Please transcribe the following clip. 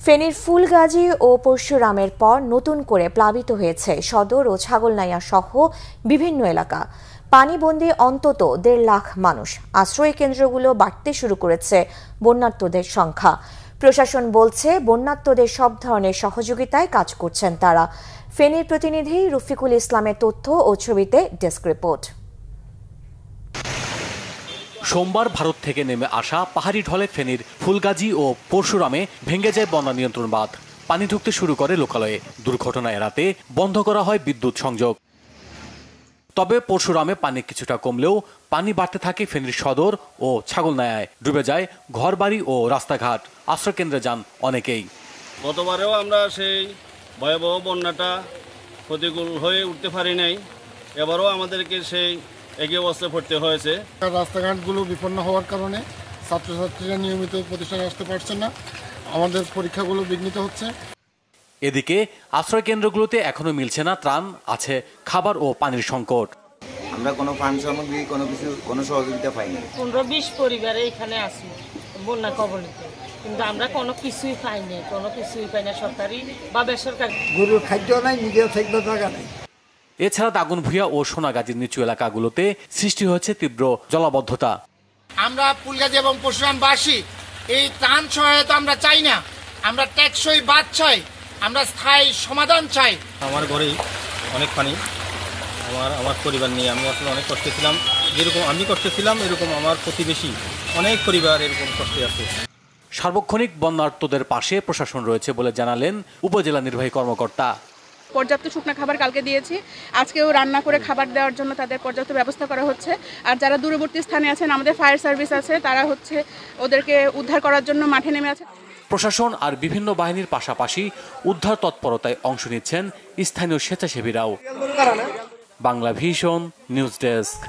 ফেনীর ফুলগাজী ও পরশুরামের পর নতুন করে প্লাবিত হয়েছে সদর ও ছাগলনাইয়া সহ বিভিন্ন এলাকা। পানিবন্দী অন্তত ১.৫ লাখ মানুষ। আশ্রয় কেন্দ্রগুলো বাড়তে শুরু করেছে বন্যার্তদের সংখ্যা। প্রশাসন বলছে বন্যার্তদের সব ধরনের সহযোগিতায় কাজ করছেন তারা। ফেনীর প্রতিনিধি রফিকুল ইসলামের তথ্য ও ছবিতে ডেস্ক রিপোর্ট। সোমবার ভারত থেকে নেমে আসা পাহাড়ি ঢলে ফেনীর ফুলগাজী ও পরশুরামে ভেঙে যায় বন্যা নিয়ন্ত্রণ বাঁধ। পানি ঢুকতে শুরু করে লোকালয়ে। দুর্ঘটনা এড়াতে বন্ধ করা হয় বিদ্যুৎ সংযোগ। তবে পরশুরামে পানি কিছুটা কমলেও পানি বাড়তে থাকে ফেনীর সদর ও ছাগলনাইয়ায়। ডুবে যায় ঘরবাড়ি ও রাস্তাঘাট। আশ্রয়কেন্দ্রে যান অনেকেই। গতবারেও আমরা সেই ভয়াবহ বন্যাটা প্রতিকূল হয়ে উঠতে পারি নাই। এবারও আমাদেরকে সেই একই অবস্থায় পড়তে হয়েছে। রাস্তাঘাটগুলো বিপন্ন হওয়ার কারণে ছাত্রছাত্রীরা নিয়মিত প্রতিষ্ঠানে আসতে পারছেন না। আমাদের পরীক্ষাগুলো বিঘ্নিত হচ্ছে। এদিকে আশ্রয় কেন্দ্রগুলোতে এখনো মিলছে না ত্রাণ, আছে খাবার ও পানির সংকট। আমরা কোনো ফান্ড সামগ্রী কোনো সহযোগিতা পাইনি। 15-20 পরিবারে এখানে আছি বন্যা কবলিত, কিন্তু আমরা কোনো কিছুই পাইনি, সরকারি বা বেসরকারি। গরুর খাদ্য নাই, নিজের থাকবে জায়গা নাই। এছাড়া দাগনভূঞা ও সোনাগাজীর নিচু এলাকাগুলোতে সৃষ্টি হয়েছে তীব্র জলাবদ্ধতা। আমরা ফুলগাজী এবং পরশুরামবাসী এই ত্রাণ সহায়তা আমরা চাই না। আমরা টেকসই বাঁধ চাই, আমরা স্থায়ী সমাধান চাই। আমার ঘরেই অনেক পানি। আমার পরিবার নিয়ে আমি আসলে অনেক কষ্টে ছিলাম। যেরকম আমি কষ্টে ছিলাম এরকম আমার প্রতিবেশী অনেক পরিবার এরকম কষ্টে আছে। সার্বক্ষণিক বন্যার্তদের পাশে প্রশাসন রয়েছে বলে জানালেন উপজেলা নির্বাহী কর্মকর্তা। পর্যাপ্ত শুকনো খাবার কালকে দিয়েছি, আজকেও রান্না করে খাবার দেওয়ার জন্য তাদের পর্যাপ্ত ব্যবস্থা করা হচ্ছে। আর যারা দূরবর্তী স্থানে আছেন, আমাদের ফায়ার সার্ভিস আছে, তারা ওদেরকে উদ্ধার করার জন্য মাঠে নেমে আছে। প্রশাসন আর বিভিন্ন বাহিনীর পাশাপাশি উদ্ধার তৎপরতায় অংশ নিচ্ছেন স্থানীয় স্বেচ্ছাসেবীরাও। Bangla vision news desk.